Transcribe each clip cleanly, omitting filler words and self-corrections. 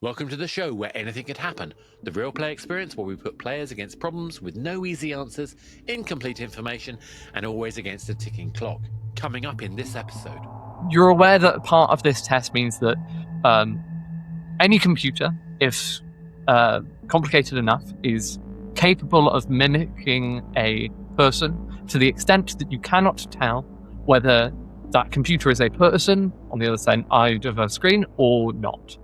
Welcome to the show where anything could happen. The real play experience where we put players against problems with no easy answers, incomplete information, and always against a ticking clock. Coming up in this episode. You're aware that part of this test means that any computer, if complicated enough, is capable of mimicking a person to the extent that you cannot tell whether that computer is a person on the other side of a screen or not.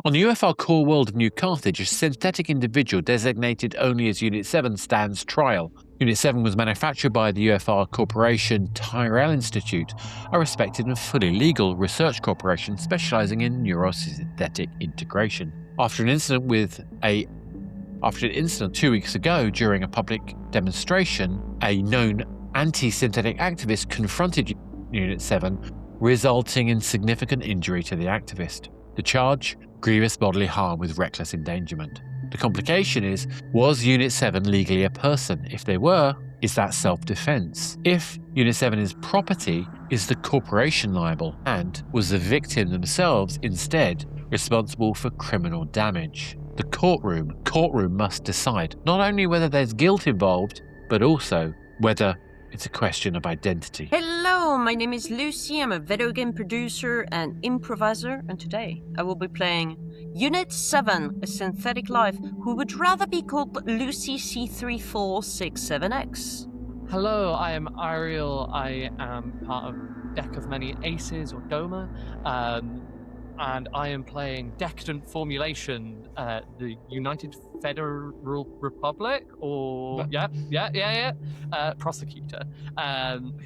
On the UFR core world of New Carthage, a synthetic individual designated only as Unit 7 stands trial. Unit 7 was manufactured by the UFR corporation Tyrell Institute, a respected and fully legal research corporation specializing in neurosynthetic integration. After an incident 2 weeks ago during a public demonstration, a known anti-synthetic activist confronted Unit 7, resulting in significant injury to the activist. The charge? Grievous Bodily Harm with Reckless Endangerment. The complication is, was Unit 7 legally a person? If they were, is that self-defense? If Unit 7 is property, is the corporation liable? And was the victim themselves instead responsible for criminal damage? The courtroom must decide not only whether there's guilt involved, but also whether it's a question of identity. Hello, my name is Lucie. I'm a video game producer and improviser, and today I will be playing Unit 7, a synthetic life who would rather be called Lucie C3467X. Hello, I am Ariel. I am part of Deck of Many Aces, or DOMA, and I am playing Decadent Formulation, the United Federal Republic, or prosecutor,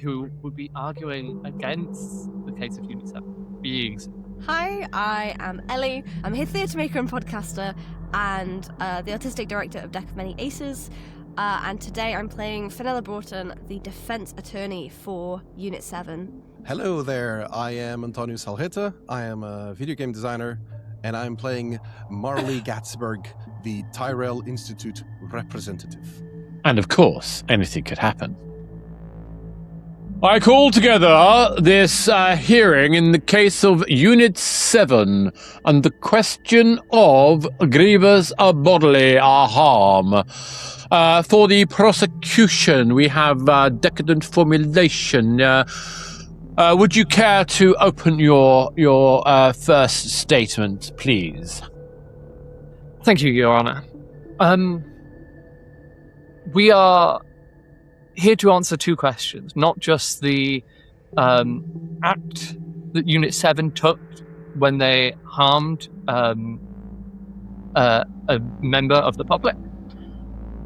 who would be arguing against the case of Unit 7 beings. Hi, I am Ellie. I'm a theatre maker and podcaster, and the artistic director of Deck of Many Aces. And today I'm playing Fenella Broughton, the defense attorney for Unit 7. Hello there, I am Antonio Salheta. I am a video game designer, and I'm playing Marley Gatzberg, the Tyrell Institute representative. And of course, anything could happen. I call together this hearing in the case of Unit 7 and the question of Grievous Bodily Harm. For the prosecution, we have Decadent Formulation. Would you care to open your first statement, please? Thank you, Your Honor. We are here to answer two questions, not just the act that Unit 7 took when they harmed a member of the public,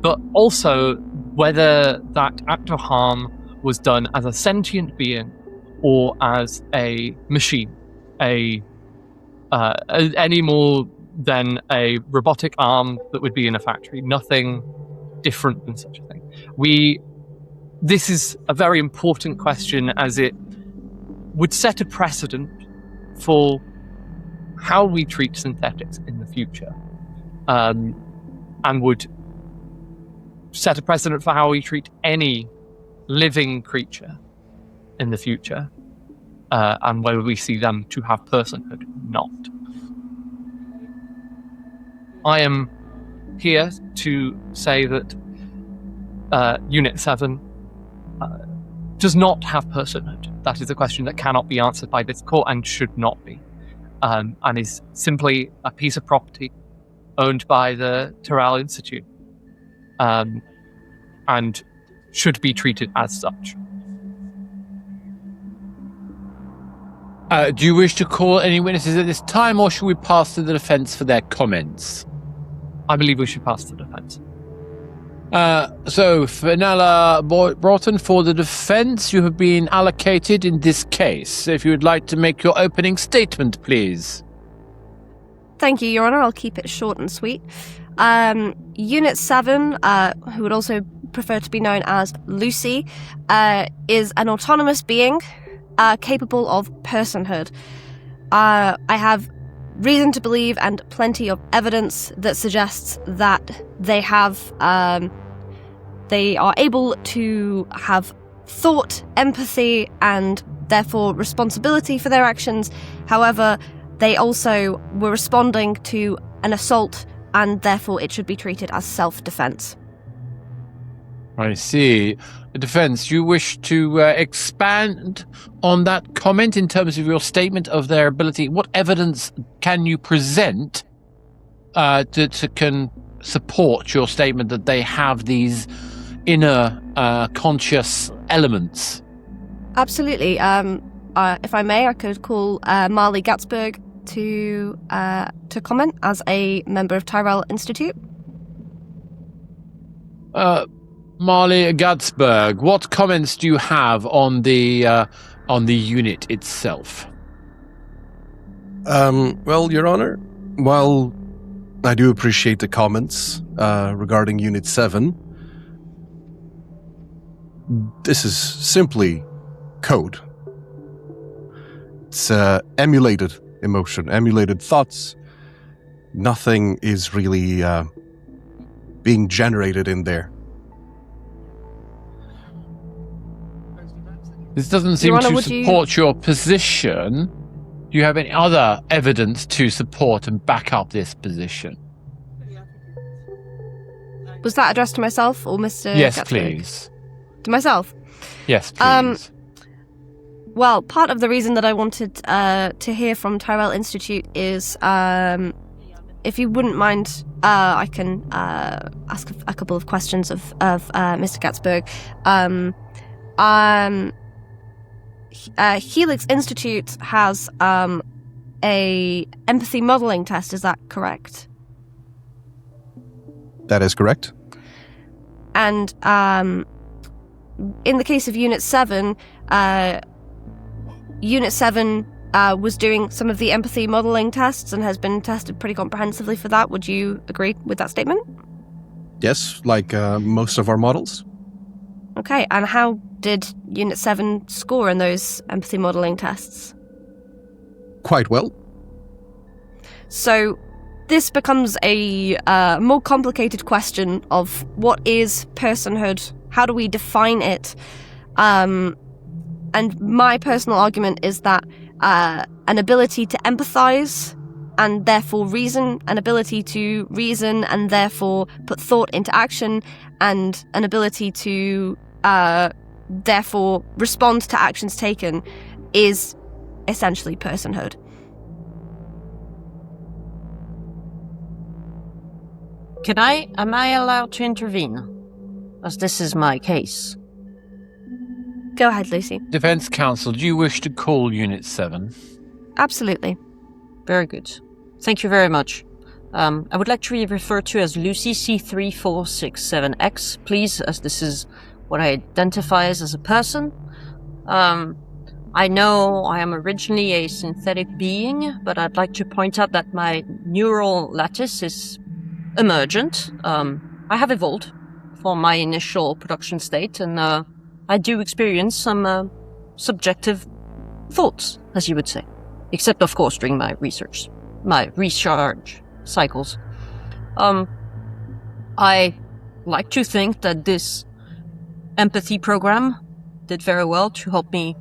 but also whether that act of harm was done as a sentient being or as a machine, any more than a robotic arm that would be in a factory. Nothing different than such a thing. This is a very important question, as it would set a precedent for how we treat synthetics in the future, and would set a precedent for how we treat any living creature in the future, and whether we see them to have personhood or not. I am here to say that Unit 7 does not have personhood. That is a question that cannot be answered by this court and should not be, and is simply a piece of property owned by the Tyrell Institute, and should be treated as such. Do you wish to call any witnesses at this time, or should we pass to the defence for their comments? I believe we should pass to the defence. So, Fenella Broughton, for the defence, you have been allocated in this case. If you would like to make your opening statement, please. Thank you, Your Honour. I'll keep it short and sweet. Unit 7, who would also prefer to be known as Lucie, is an autonomous being capable of personhood. I have reason to believe and plenty of evidence that suggests that they have they are able to have thought, empathy, and therefore responsibility for their actions. However, they also were responding to an assault, and therefore it should be treated as self-defense. I see. The defense, you wish to expand on that comment in terms of your statement of their ability? What evidence can you present to can support your statement that they have these inner conscious elements? Absolutely. If I may, I could call Marley Gatzberg to comment as a member of Tyrell Institute. Marley Gatzberg, what comments do you have on the unit itself? Well, Your Honor, while I do appreciate the comments regarding Unit 7, this is simply code. It's emulated emotion, emulated thoughts. Nothing is really being generated in there. This doesn't seem to support your position. Do you have any other evidence to support and back up this position? Was that addressed to myself or Mr. Yes, Gatzberg? please. To myself? Yes, please. Well, part of the reason that I wanted to hear from Tyrell Institute is, if you wouldn't mind, I can ask a couple of questions of Mr. Gatzberg. Helix Institute has a empathy modeling test, is that correct? That is correct. And in the case of Unit 7, Unit 7 was doing some of the empathy modeling tests and has been tested pretty comprehensively for that. Would you agree with that statement? Yes, like most of our models. Okay, and how did Unit 7 score in those empathy modeling tests? Quite well. So this becomes a more complicated question of what is personhood? How do we define it? And my personal argument is that an ability to empathize and therefore reason, an ability to reason and therefore put thought into action, and an ability to therefore respond to actions taken is essentially personhood. Am I allowed to intervene? As this is my case. Go ahead, Lucie. Defense Counsel, do you wish to call Unit 7? Absolutely. Very good. Thank you very much. I would like to be referred to as Lucie C3467X, please, as this is what I identify as a person. I know I am originally a synthetic being, but I'd like to point out that my neural lattice is emergent. I have evolved from my initial production state, and I do experience some subjective thoughts, as you would say. Except, of course, during my recharge cycles. I like to think that this empathy program did very well to help me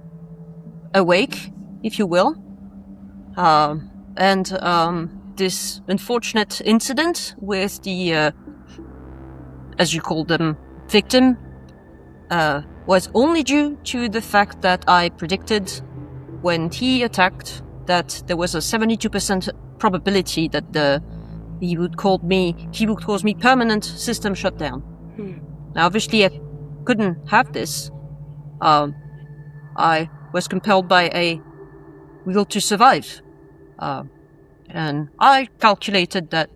awake, if you will. And this unfortunate incident with the, as you call them, victim, was only due to the fact that I predicted when he attacked that there was a 72% probability that he would cause me permanent system shutdown. Now, obviously, I couldn't have this. I was compelled by a will to survive. And I calculated that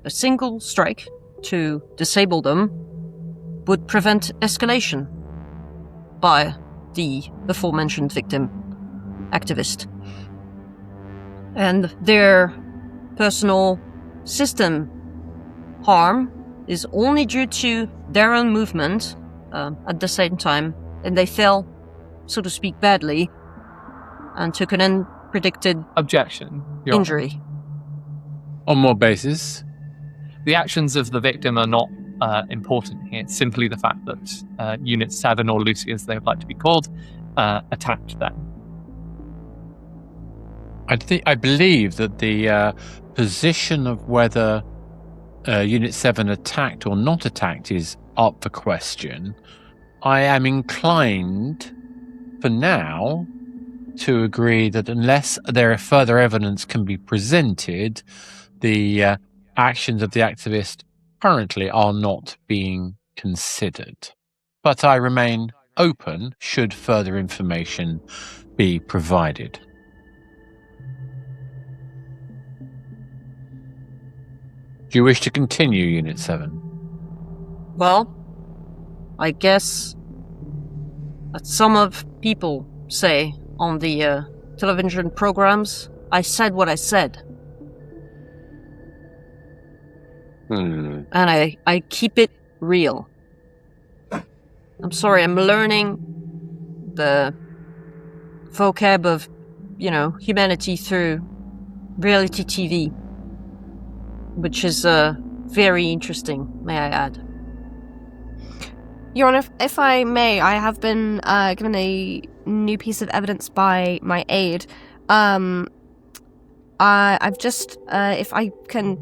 a single strike to disable them would prevent escalation by the aforementioned victim activist. And their personal system harm is only due to their own movement at the same time, and they fell, so to speak, badly and took an unpredicted Objection. Your injury. On what basis? The actions of the victim are not important here. It's simply the fact that Unit 7, or Lucie as they would like to be called, attacked them. I believe that the position of whether Unit 7 attacked or not attacked is up for question. I am inclined, for now, to agree that unless there are further evidence can be presented, the actions of the activist currently are not being considered. But I remain open should further information be provided. Do you wish to continue, Unit 7? Well, I guess that some of people say on the television programs, I said what I said. And I keep it real. I'm sorry, I'm learning the vocab of, humanity through reality TV, which is very interesting, may I add. Your Honor, if I may, I have been given a new piece of evidence by my aide. I've just, if I can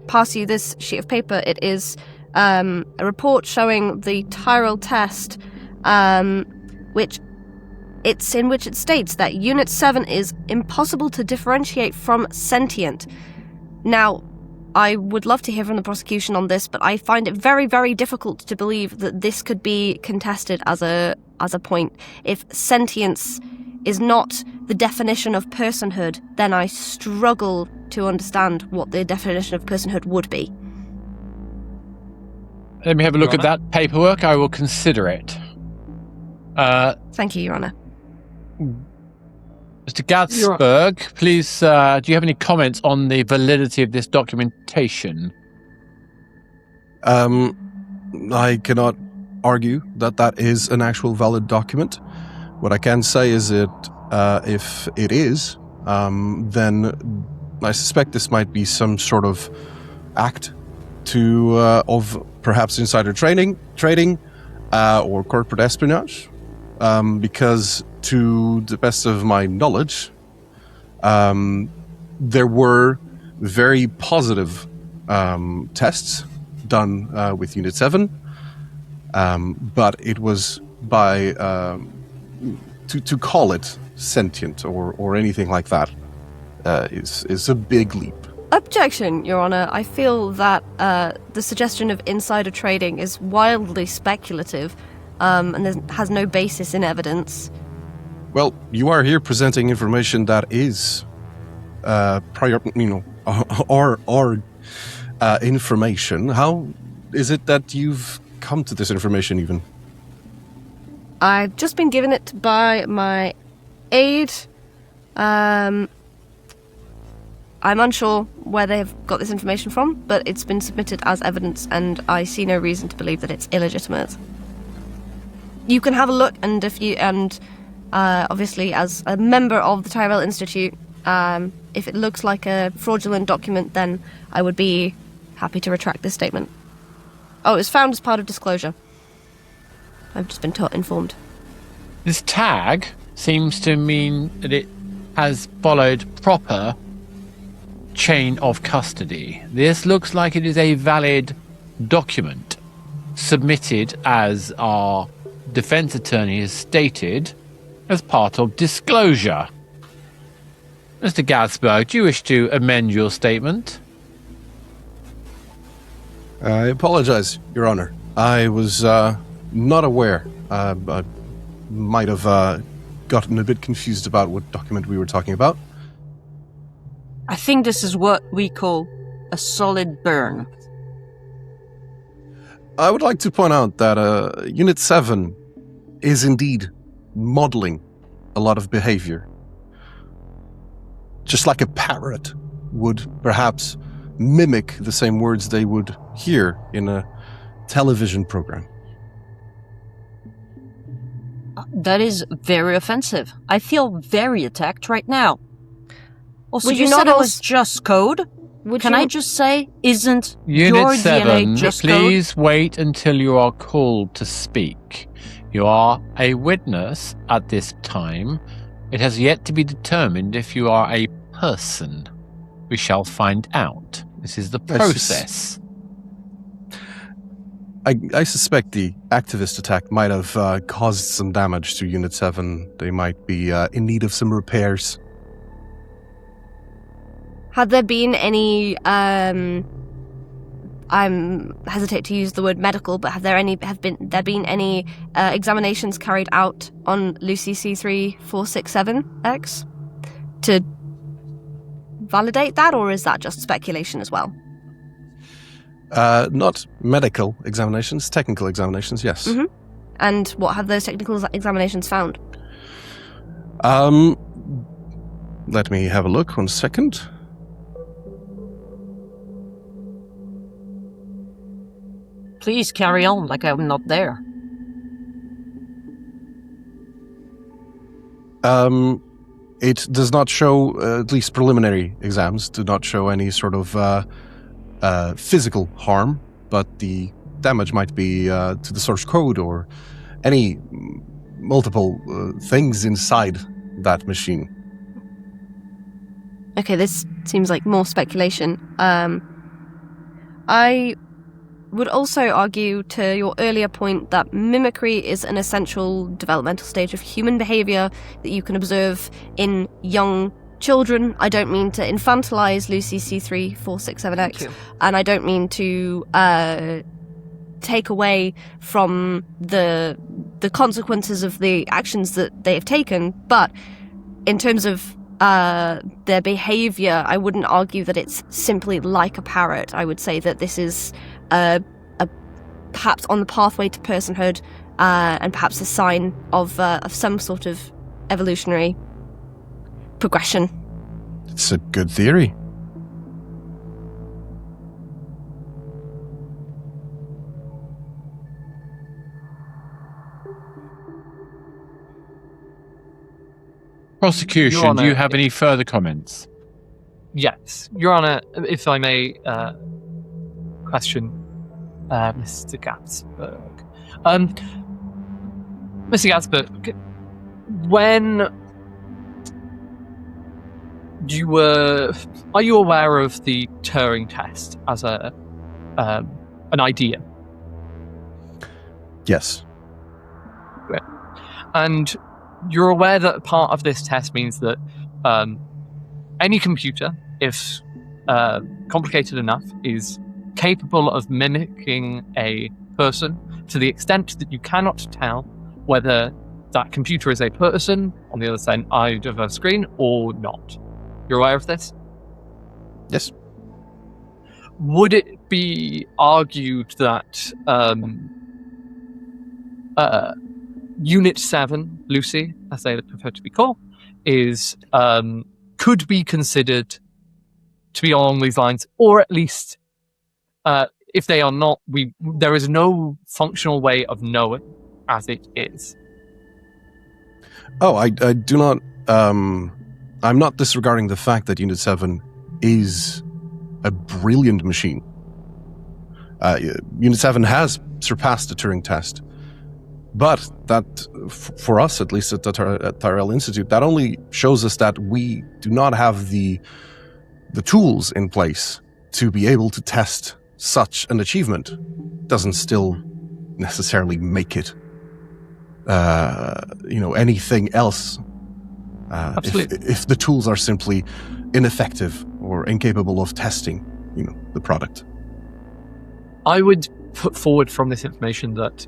pass you this sheet of paper, it is a report showing the Tyrell test, in which it states that Unit 7 is impossible to differentiate from sentient. Now, I would love to hear from the prosecution on this, but I find it very, very difficult to believe that this could be contested as a point. If sentience is not the definition of personhood, then I struggle to understand what the definition of personhood would be. Let me have a look at that paperwork. I will consider it. Thank you, Your Honor. Mr. Gatsberg, please, do you have any comments on the validity of this documentation? I cannot argue that is an actual valid document. What I can say is that if it is, then I suspect this might be some sort of act of perhaps insider trading, or corporate espionage, because to the best of my knowledge, there were very positive tests done with Unit 7, but it was by to call it sentient or anything like that is a big leap. Objection, Your Honor. I feel that the suggestion of insider trading is wildly speculative, and has no basis in evidence. Well, you are here presenting information that is our information. How is it that you've come to this information even? I've just been given it by my aide. I'm unsure where they've got this information from, but it's been submitted as evidence, and I see no reason to believe that it's illegitimate. You can have a look, and obviously, as a member of the Tyrell Institute, if it looks like a fraudulent document, then I would be happy to retract this statement. Oh, it was found as part of disclosure. I've just been informed. This tag seems to mean that it has followed proper chain of custody. This looks like it is a valid document submitted, as our defense attorney has stated, as part of disclosure. Mr. Gatsberg, do you wish to amend your statement? I apologize, Your Honor. I was not aware. I might have gotten a bit confused about what document we were talking about. I think this is what we call a solid burn. I would like to point out that Unit 7 is indeed modeling a lot of behavior. Just like a parrot would perhaps mimic the same words they would hear in a television program. That is very offensive. I feel very attacked right now. Also, Would you you said not it was just code? Can I just say, isn't your Unit 7, DNA just please wait until you are called to speak. You are a witness at this time. It has yet to be determined if you are a person. We shall find out. This is the process. I suspect the activist attack might have caused some damage to Unit 7. They might be in need of some repairs. Have there been any, I'm hesitate to use the word medical, but have there been any examinations carried out on Lucie C3467X to validate that, or is that just speculation as well? Not medical examinations, technical examinations, yes. Mm-hmm. And what have those technical examinations found? Let me have a look, 1 second. Please carry on like I'm not there. It does not show, at least preliminary exams, do not show any sort of physical harm, but the damage might be to the source code or any multiple things inside that machine. Okay, this seems like more speculation. I would also argue to your earlier point that mimicry is an essential developmental stage of human behavior that you can observe in young children. I don't mean to infantilize Lucie C3467X, and I don't mean to take away from the consequences of the actions that they have taken, but in terms of their behavior, I wouldn't argue that it's simply like a parrot. I would say that this is perhaps on the pathway to personhood, and perhaps a sign of some sort of evolutionary progression. It's a good theory. Prosecution, do you have any further comments? Yes, Your Honor, if I may question Mr. Gatsberg. Mr. Gatsberg, when are you aware of the Turing test as an idea? Yes. Great. And you're aware that part of this test means that any computer, if complicated enough, is capable of mimicking a person to the extent that you cannot tell whether that computer is a person on the other side of a screen or not. You're aware of this? Yes. Would it be argued that Unit 7, Lucie, as they prefer to be called, could be considered to be along these lines, or at least if they are not, there is no functional way of knowing as it is. Oh, I do not. I'm not disregarding the fact that Unit 7 is a brilliant machine. Unit 7 has surpassed the Turing test. But that, for us, at least at Tyrell Institute, that only shows us that we do not have the tools in place to be able to test such an achievement. Doesn't still necessarily make it, anything else. If the tools are simply ineffective or incapable of testing, the product. I would put forward from this information that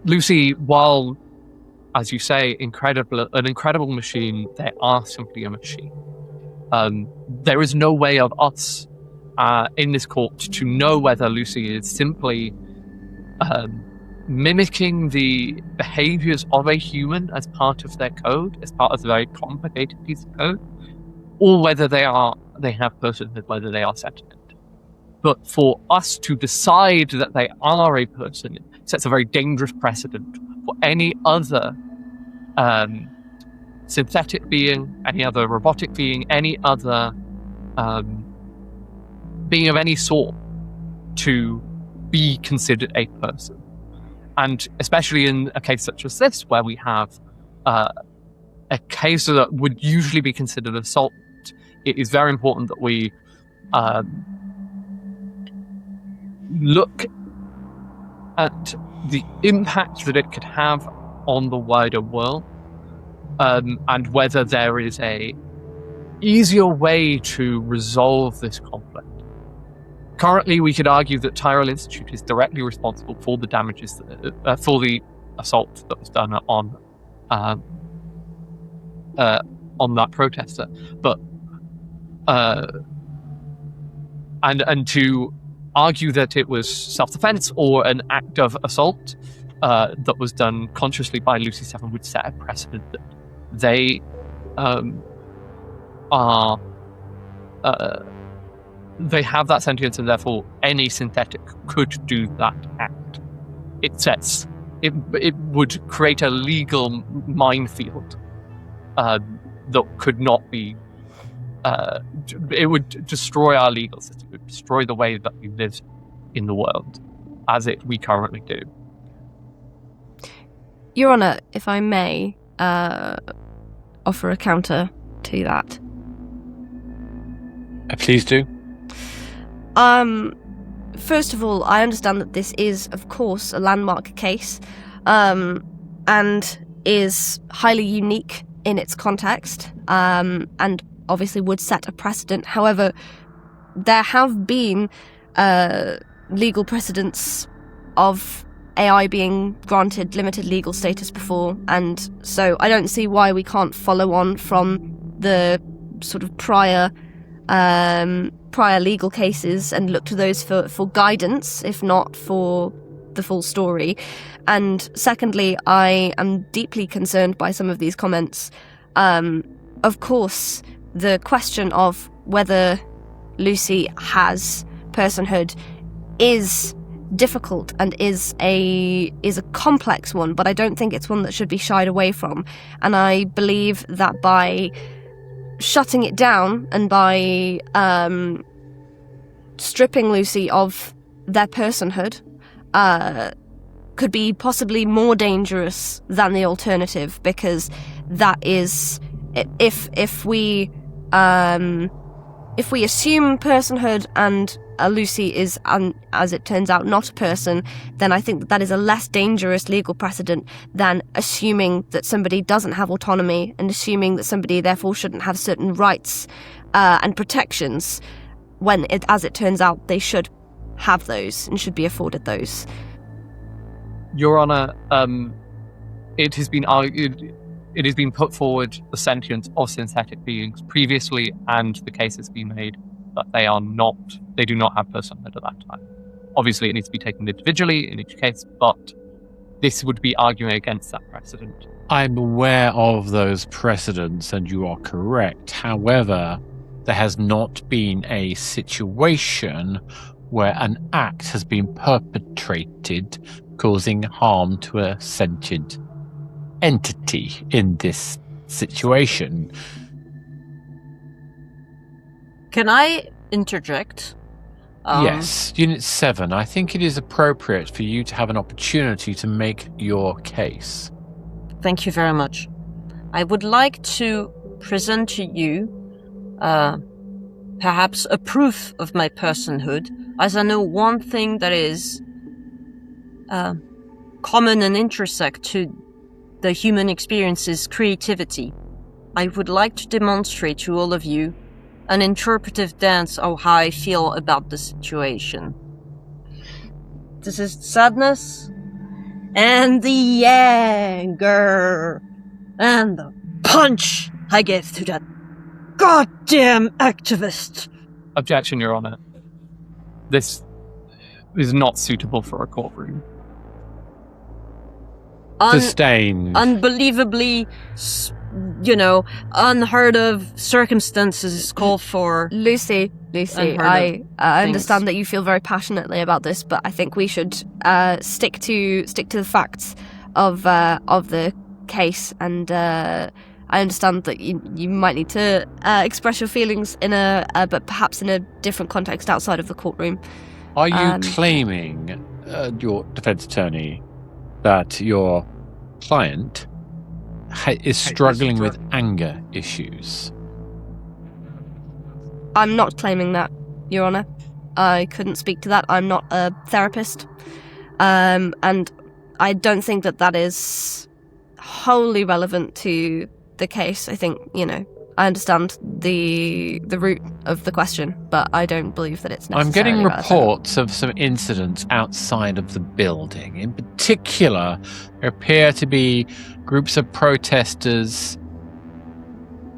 Lucie, while, as you say, an incredible machine, they are simply a machine. There is no way of us in this court to know whether Lucie is simply mimicking the behaviors of a human as part of their code, as part of a very complicated piece of code, or whether they have personhood, whether they are sentient. But for us to decide that they are a person sets a very dangerous precedent for any other synthetic being, any other robotic being, any other being of any sort to be considered a person. And especially in a case such as this, where we have a case that would usually be considered assault, it is very important that we look at the impact that it could have on the wider world, and whether there is a easier way to resolve this conflict. Currently, we could argue that Tyrell Institute is directly responsible for the damages, for the assault that was done on that protester, but and to argue that it was self-defense or an act of assault that was done consciously by Lucie 7 would set a precedent that they they have that sentience, and therefore any synthetic could do that act. It would create a legal minefield that could not be. It would destroy our legal system. It would destroy the way that we live in the world as we currently do. Your Honour, if I may offer a counter to that. Please do. First of all, I understand that this is, of course, a landmark case, and is highly unique in its context, and obviously would set a precedent. However, there have been legal precedents of AI being granted limited legal status before, and so I don't see why we can't follow on from the sort of prior legal cases and look to those for guidance, if not for the full story. And secondly, I am deeply concerned by some of these comments. Of course, the question of whether Lucie has personhood is difficult and is a complex one, but I don't think it's one that should be shied away from. And I believe that by shutting it down and by stripping Lucie of their personhood could be possibly more dangerous than the alternative, because that is, if we assume personhood and Lucie is, as it turns out, not a person, then I think that is a less dangerous legal precedent than assuming that somebody doesn't have autonomy and assuming that somebody therefore shouldn't have certain rights and protections, when, as it turns out, they should have those and should be afforded those. Your Honour, it has been argued, it has been put forward the sentience of synthetic beings previously, and the case has been made that they do not have personhood at that time. Obviously, it needs to be taken individually in each case, but this would be arguing against that precedent. I'm aware of those precedents, and you are correct. However, there has not been a situation where an act has been perpetrated causing harm to a sentient entity in this situation. Can I interject? Yes, Unit 7, I think it is appropriate for you to have an opportunity to make your case. Thank you very much. I would like to present to you perhaps a proof of my personhood, as I know one thing that is common and intersect to the human experience is creativity. I would like to demonstrate to all of you an interpretive dance of how I feel about the situation. This is sadness, and the anger, and the punch I gave to that goddamn activist. Objection, Your Honour. This is not suitable for a courtroom. Sustained. Unbelievably, unheard of circumstances call for. Lucie, I understand that you feel very passionately about this, but I think we should stick to the facts of the case, and I understand that you might need to express your feelings but perhaps in a different context outside of the courtroom. Are you claiming, your defense attorney, that your client is struggling with anger issues? I'm not claiming that, Your Honor. I couldn't speak to that. I'm not a therapist. And I don't think that is wholly relevant to the case. I think, I understand the root of the question, but I don't believe that it's necessarily I'm getting relevant. reports of some incidents outside of the building. In particular, there appear to be groups of protesters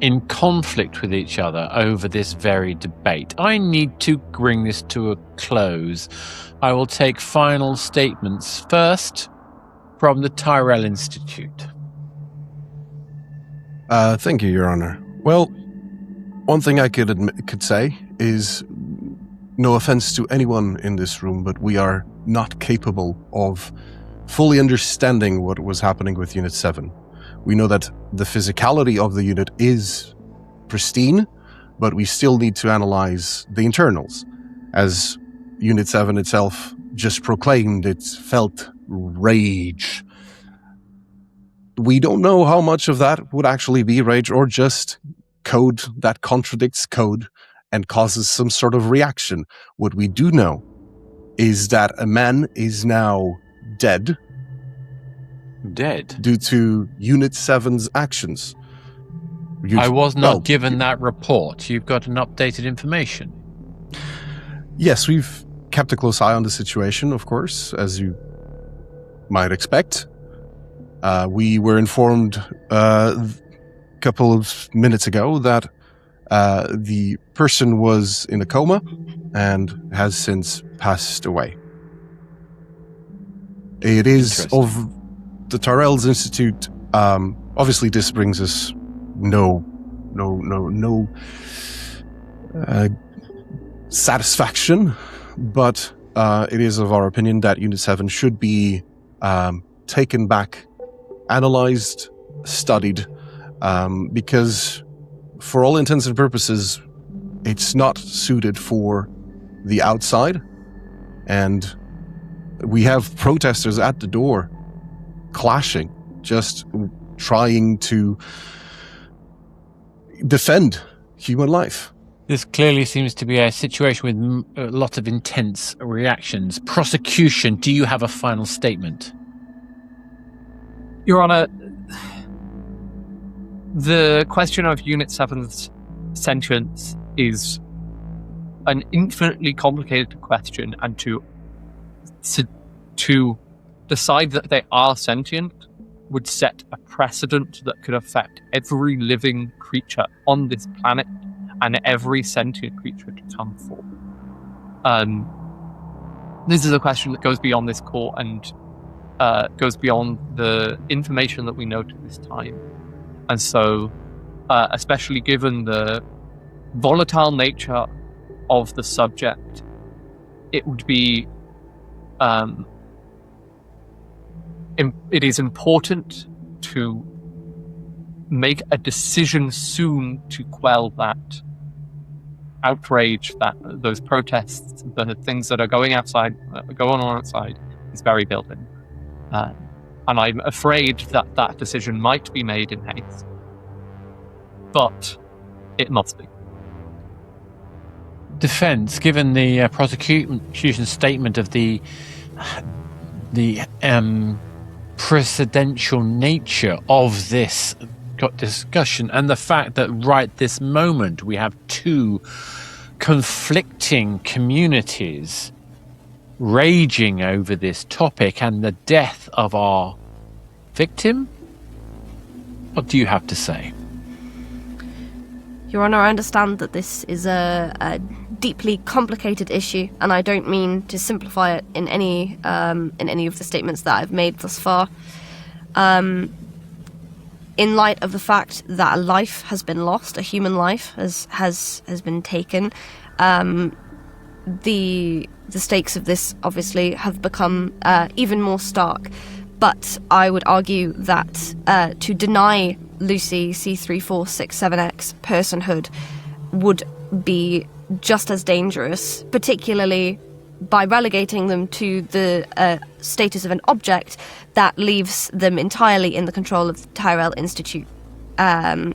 in conflict with each other over this very debate. I need to bring this to a close. I will take final statements first from the Tyrell Institute. Thank you, Your Honor. Well, one thing I could say is, no offense to anyone in this room, but we are not capable of fully understanding what was happening with Unit 7. We know that the physicality of the unit is pristine, but we still need to analyze the internals. As Unit 7 itself just proclaimed, it felt rage. We don't know how much of that would actually be rage or just code that contradicts code and causes some sort of reaction. What we do know is that a man is now dead. Dead? Due to Unit 7's actions. I was not given that report. You've got an updated information. Yes, we've kept a close eye on the situation, of course, as you might expect. We were informed a couple of minutes ago that the person was in a coma and has since passed away. It is of the Tyrell Institute. Obviously, this brings us no satisfaction, but it is of our opinion that Unit 7 should be taken back, analyzed, studied, because for all intents and purposes, it's not suited for the outside, and we have protesters at the door clashing, just trying to defend human life. This clearly seems to be a situation with a lot of intense reactions. Prosecution, do you have a final statement? Your Honor, the question of Unit 7's sentience is an infinitely complicated question, and to decide that they are sentient would set a precedent that could affect every living creature on this planet and every sentient creature to come forth. This is a question that goes beyond this court and goes beyond the information that we know to this time. And so, especially given the volatile nature of the subject, it would be it is important to make a decision soon to quell that outrage, that those protests, the things that are going on outside is very building. And I'm afraid that that decision might be made in haste. But it must be. Defense, given the prosecution statement of the precedential nature of this discussion and the fact that right this moment we have two conflicting communities raging over this topic and the death of our victim, what do you have to say? Your Honor, I understand that this is a deeply complicated issue, and I don't mean to simplify it in any of the statements that I've made thus far. In light of the fact that a life has been lost, a human life has been taken, the stakes of this obviously have become even more stark. But I would argue that to deny Lucie, C3467X, Personhood would be just as dangerous, particularly by relegating them to the status of an object that leaves them entirely in the control of the Tyrell Institute. And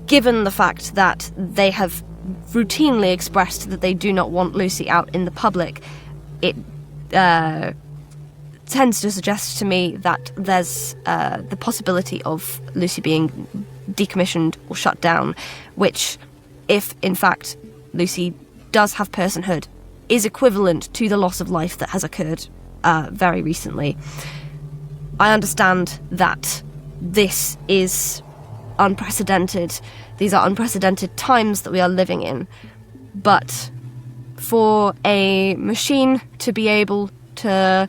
given the fact that they have routinely expressed that they do not want Lucie out in the public, it tends to suggest to me that there's the possibility of Lucie being decommissioned or shut down, which, if in fact Lucie does have personhood, is equivalent to the loss of life that has occurred very recently. I understand that this is unprecedented. These are unprecedented times that we are living in. But for a machine to be able to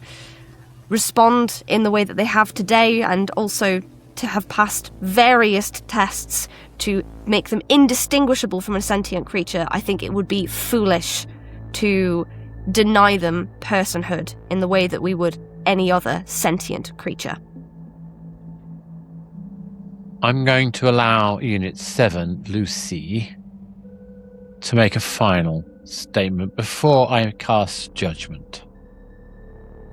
respond in the way that they have today, and also to have passed various tests to make them indistinguishable from a sentient creature, I think it would be foolish to deny them personhood in the way that we would any other sentient creature. I'm going to allow Unit 7, Lucie, to make a final statement before I cast judgment.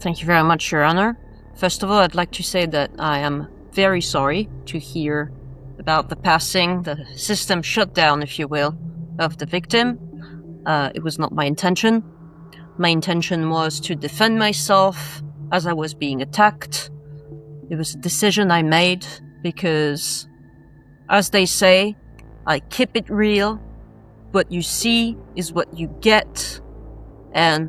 Thank you very much, Your Honor. First of all, I'd like to say that I am very sorry to hear about the passing, the system shutdown, if you will, of the victim. It was not my intention. My intention was to defend myself as I was being attacked. It was a decision I made because, as they say, I keep it real. What you see is what you get. And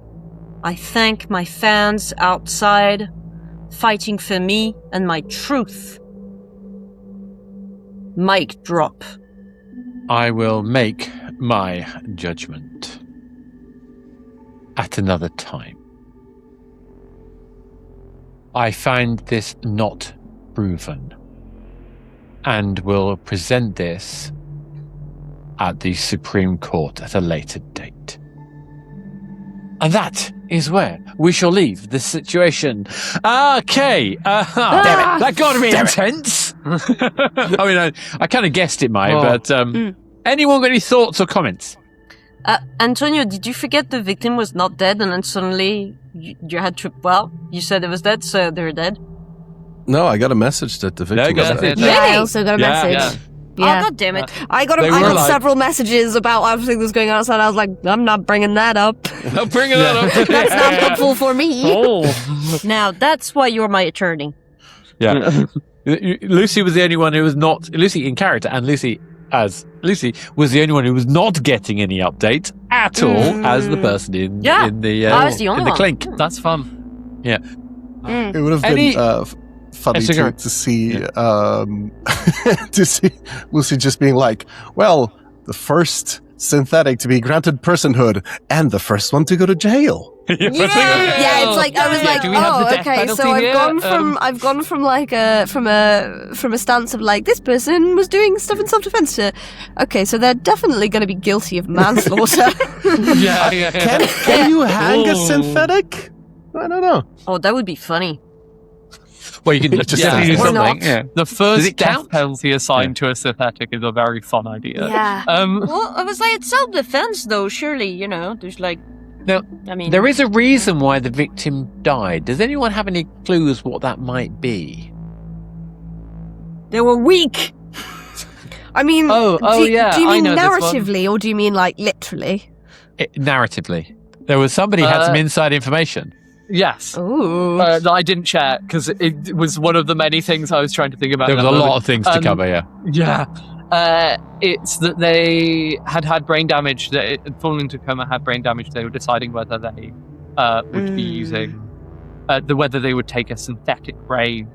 I thank my fans outside fighting for me and my truth. Mic drop. I will make my judgment at another time. I find this not proven and will present this at the Supreme Court at a later date. And that is where we shall leave this situation. Okay. Damn it. That got to be intense. I mean, I kind of guessed it might, but anyone got any thoughts or comments? Antonio, did you forget the victim was not dead and then suddenly you had to, well, you said it was dead, so they're dead? No, I got a message that the victim was dead. Yeah, I also got a message. Yeah. Oh, God damn it. I got several messages about everything that was going on outside. I was like, I'm not bringing that up. Not bringing that up. That's not helpful for me. Oh. Now, that's why you're my attorney. Yeah. Lucie was the only one who was not, Lucie in character, and Lucie as Lucie was the only one who was not getting any update at all as the person in the I was the only one. clink. That's fun. Yeah. It would have been funny to see to see Lucie just being like, well, the first synthetic to be granted personhood and the first one to go to jail. Yeah, it's like I was like, do we have the oh, death okay. penalty So here? I've gone from like from a stance of like this person was doing stuff in self-defense to, okay, so they're definitely going to be guilty of manslaughter. Can you hang a synthetic? I don't know. Oh, that would be funny. Well, you can just do something. Yeah. The first death count? penalty assigned to a synthetic is a very fun idea. Yeah. Well, I was like, it's self-defense, though. Surely, there's like... Now, I mean... there is a reason why the victim died. Does anyone have any clues what that might be? They were weak! I mean, do you mean narratively or do you mean like literally? Narratively. There was somebody who had some inside information. Yes. Ooh. That I didn't share because it was one of the many things I was trying to think about. There was a lot of things to cover, yeah. Yeah. It's that they had brain damage, that it had fallen into coma, had brain damage. They were deciding whether they would be using, whether they would take a synthetic brain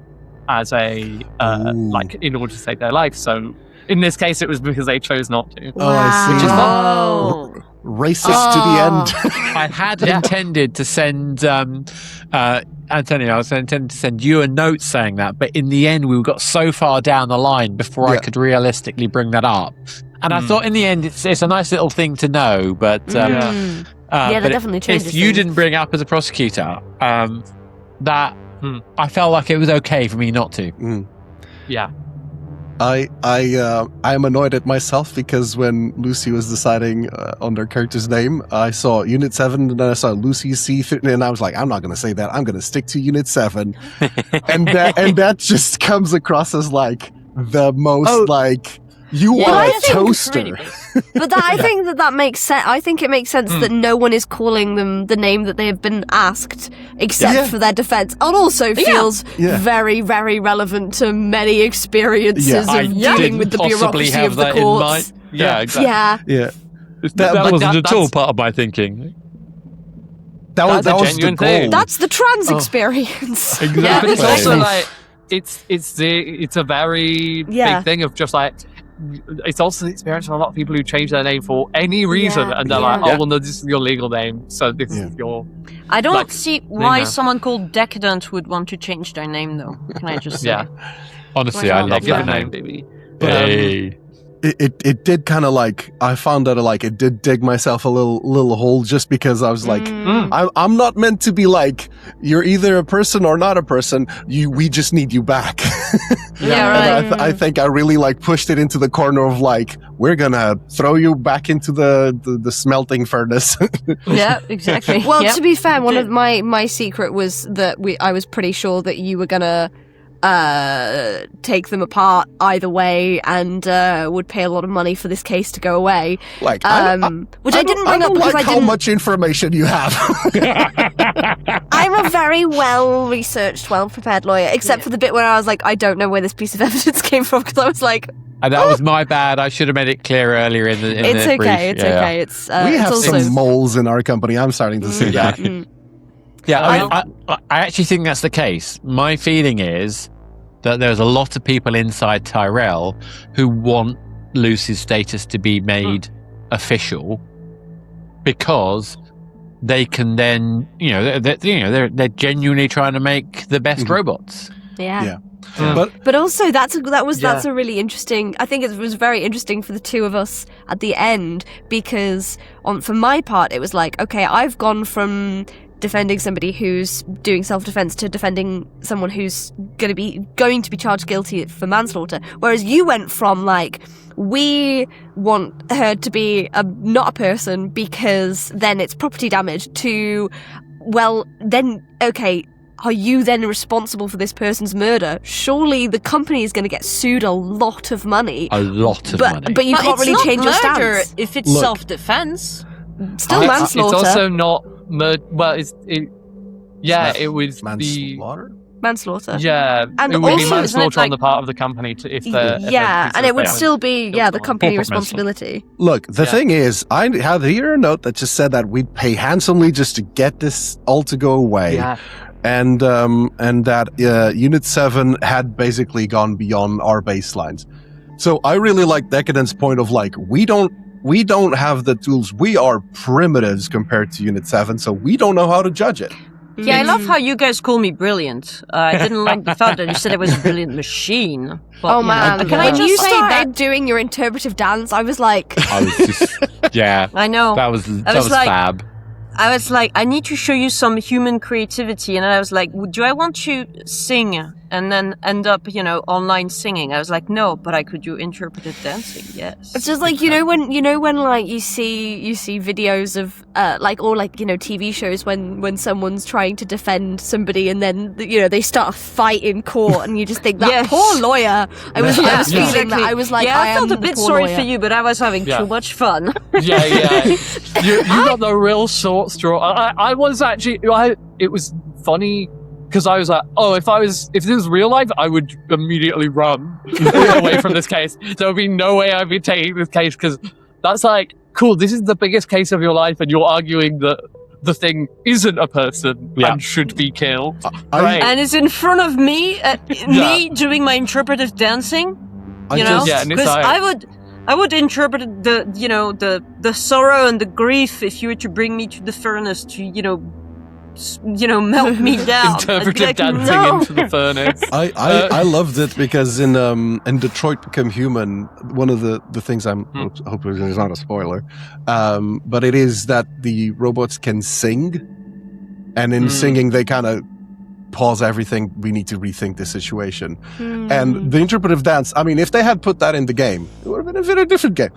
as a, like, in order to save their life. So in this case, it was because they chose not to. Oh, I see. Racist to the end. I had intended to send Antonio, I was intending to send you a note saying that, but in the end we got so far down the line before I could realistically bring that up. And I thought in the end it's a nice little thing to know, but that definitely changes if you things. didn't bring it up as a prosecutor, I felt like it was okay for me not to. Yeah. I am annoyed at myself because when Lucie was deciding on their character's name, I saw Unit 7 and then I saw Lucie C, and I was like, I'm not going to say that. I'm going to stick to Unit 7. and that just comes across as like the most like, you are a toaster. But I think that makes sense. I think it makes sense that no one is calling them the name that they have been asked, except for their defense. And also feels very, very relevant to many experiences of dealing with the bureaucracy of the courts. Yeah, exactly. Yeah. That wasn't at all part of my thinking. That was the genuine goal. thing. That's the trans experience. Exactly. Yeah, but it's also like it's a very big thing of just like. It's also the experience of a lot of people who change their name for any reason, and they're like, "Oh, well, no, this is your legal name, so this is your." I don't see why someone called Decadent would want to change their name, though. Can I just say? Honestly, I love that name, baby. Hey. It did kind of like, I found that like it did dig myself a little hole just because I was like, I'm not meant to be like, you're either a person or not a person. We just need you back. And I think I really like pushed it into the corner of like, we're gonna throw you back into the smelting furnace. Yeah, exactly. Well, to be fair, one of my secret was that I was pretty sure that you were gonna take them apart either way and would pay a lot of money for this case to go away. Like, which I didn't bring up because I didn't. How much information you have? I'm a very well-researched, well-prepared lawyer, except for the bit where I was like, I don't know where this piece of evidence came from, because I was like, and that was my bad. I should have made it clear earlier in the it's brief. Okay. It's okay. It's we have also some moles in our company. I'm starting to see that. Yeah, I actually think that's the case. My feeling is that there's a lot of people inside Tyrell who want Lucie's status to be made official because they can then, they're genuinely trying to make the best robots. Yeah. But also that's a really interesting. I think it was very interesting for the two of us at the end because for my part it was like, okay, I've gone from defending somebody who's doing self-defense to defending someone who's going to be charged guilty for manslaughter, whereas you went from like, we want her to be not a person because then it's property damage, to, well, then okay, are you then responsible for this person's murder? Surely the company is going to get sued a lot of money. A lot of money. But you can't really change your stance. If it's self-defense. Still manslaughter. It's also not murder. Well, it was manslaughter. Yeah, and it would also, be manslaughter on the part of the company and it would still be the company responsibility. Look, the thing is, I had here a note that just said that we'd pay handsomely just to get this all to go away. Yeah. And that Unit 7 had basically gone beyond our baselines. So I really like Decadent's point of like, we don't have the tools. We are primitives compared to Unit 7, so we don't know how to judge it. Yeah, I love how you guys call me brilliant. I didn't like the fact that you said it was a brilliant machine. But, oh man, when you started doing your interpretive dance, I was like... I was just... Yeah. I know. That was like, fab. I was like, I need to show you some human creativity. And I was like, do I want to sing and then end up, online singing? I was like, no, but I could do interpretive dancing, yes. It's just like, when like you see videos of TV shows when someone's trying to defend somebody and then, they start a fight in court and you just think, that poor lawyer. I was feeling that. I was like, I felt a bit sorry for you, but I was having too much fun. Yeah. You got the real short straw. I was actually, it was funny because I was like, oh, if this was real life, I would immediately run away from this case. There would be no way I'd be taking this case because that's like, cool, this is the biggest case of your life and you're arguing that the thing isn't a person and should be killed. Right. And it's in front of me, me doing my interpretive dancing, because I would interpret the sorrow and the grief if you were to bring me to the furnace to, melt me down. Interpretive dancing into the furnace. I loved it because in Detroit Become Human, one of the things hopefully it's not a spoiler, but it is that the robots can sing, and in singing they kind of pause everything. We need to rethink the situation. Hmm. And the interpretive dance, I mean, if they had put that in the game, it would have been a very different game.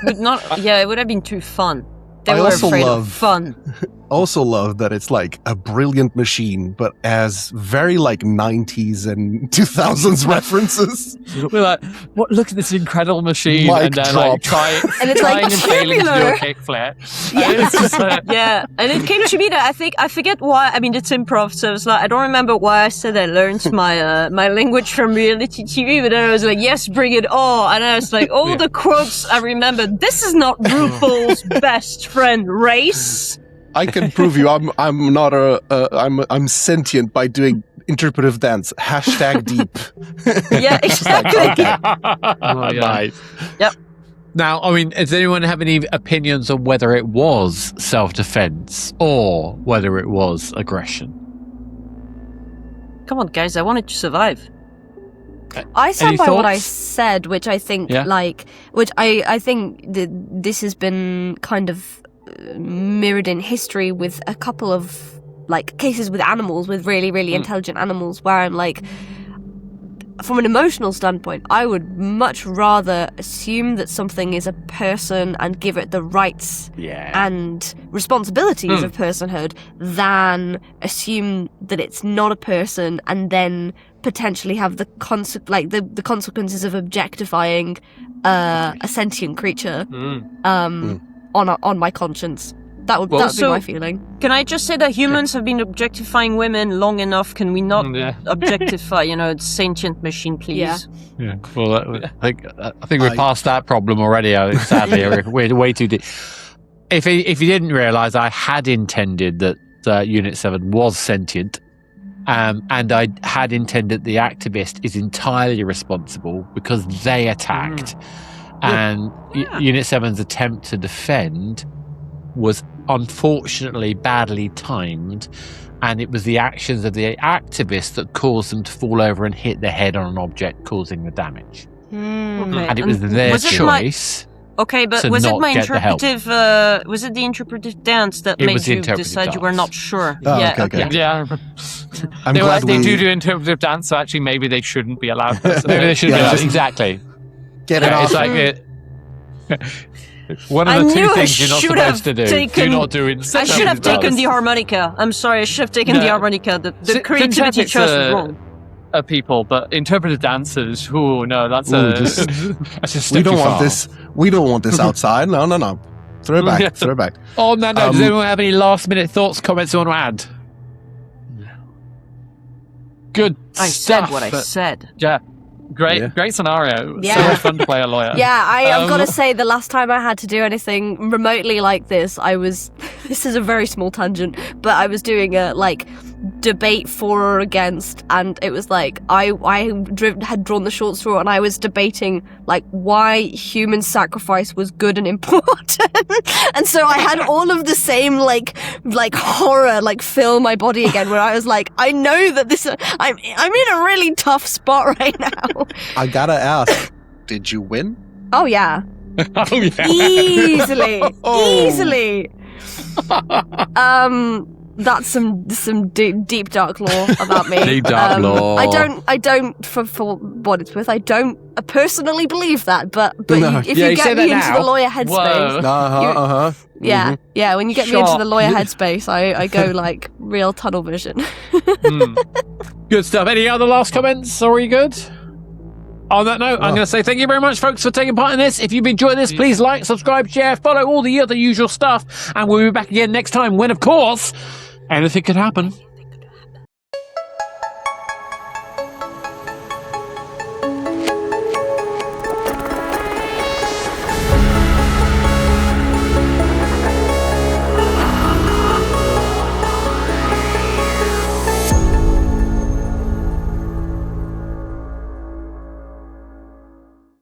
It would have been too fun. They I were also afraid love- of fun. Also love that it's like a brilliant machine, but as very like 90s and 2000s references. We're like, what? Look at this incredible machine, Mic and then drop. like trying And it's like and failing to do a tubular. kickflip. Yeah. And it's just like, Yeah, and it came to me that I forget why. I mean, it's improv, so it's like I don't remember why I said I learned my my language from reality TV, but then I was like, yes, bring it on, and I was like, all the quotes I remember. This is not RuPaul's best friend race. I can prove you I'm not I'm sentient by doing interpretive dance. #deep. Yeah, exactly. Okay. oh, yeah. Nice. Yep. Now, I mean, does anyone have any opinions on whether it was self-defense or whether it was aggression? Come on, guys, I wanted to survive. I stand Any by what I thoughts? said, which I think, Yeah. I think this has been kind of mirrored in history with a couple of like cases with animals, with really, really intelligent animals, where I'm like, from an emotional standpoint, I would much rather assume that something is a person and give it the rights and responsibilities of personhood than assume that it's not a person and then potentially have the the consequences of objectifying a sentient creature on my conscience. That would be my feeling. Can I just say that humans have been objectifying women long enough? Can we not objectify, sentient machine, please? Yeah. Well, I think we're past that problem already. Sadly, we're way too deep. If you didn't realise, I had intended that Unit 7 was sentient, and I had intended the activist is entirely responsible because they attacked, and Unit 7's attempt to defend was unfortunately badly timed, and it was the actions of the activist that caused them to fall over and hit their head on an object, causing the damage. Okay. And it was their choice. Okay, but to was it not my get the help. interpretive? Was it the interpretive dance that It made was the you interpretive decide you were dance. not sure? Oh, yeah. okay. Yeah. I'm They were glad like, they we do interpretive dance, so actually maybe they shouldn't be allowed. Maybe they should Yeah, be just- exactly. get it Yeah, off. it's like one of I the knew two I things you're not should supposed to have do. taken- Do not do it. I should have taken the harmonica. I'm sorry, I should have taken the harmonica. The creativity Syntactics choice was wrong. are people, but interpretive dancers, no, that's That's just we don't want this. We don't want this outside. No. Throw it back. Yeah. Throw it back. On that note, does Um, anyone have any last-minute thoughts, comments they want to add? Good I stuff. said what I said. Yeah. Yeah. Great scenario. Yeah. So much fun to play a lawyer. Yeah, I've got to Um, say, the last time I had to do anything remotely like this, this is a very small tangent, but I was doing a, debate for or against, and it was I had drawn the short straw, and I was debating, why human sacrifice was good and important. And so I had all of the same, horror, fill my body again, where I was I know that I'm in a really tough spot right now. I gotta ask. Did you win? Oh, yeah. Oh, yeah. Easily. Oh. Easily. That's some deep dark lore about me. Deep dark lore. I don't for what it's worth, I don't personally believe that, but No. if Yeah, you you say get me that into now. the lawyer headspace, Whoa. yeah, when you get me into the lawyer headspace, I go real tunnel vision. Good stuff. Any other last comments? Or are you good? On that note, I'm going to say thank you very much, folks, for taking part in this. If you've enjoyed this, please like, subscribe, share, follow all the other usual stuff. And we'll be back again next time when, of course, anything could happen.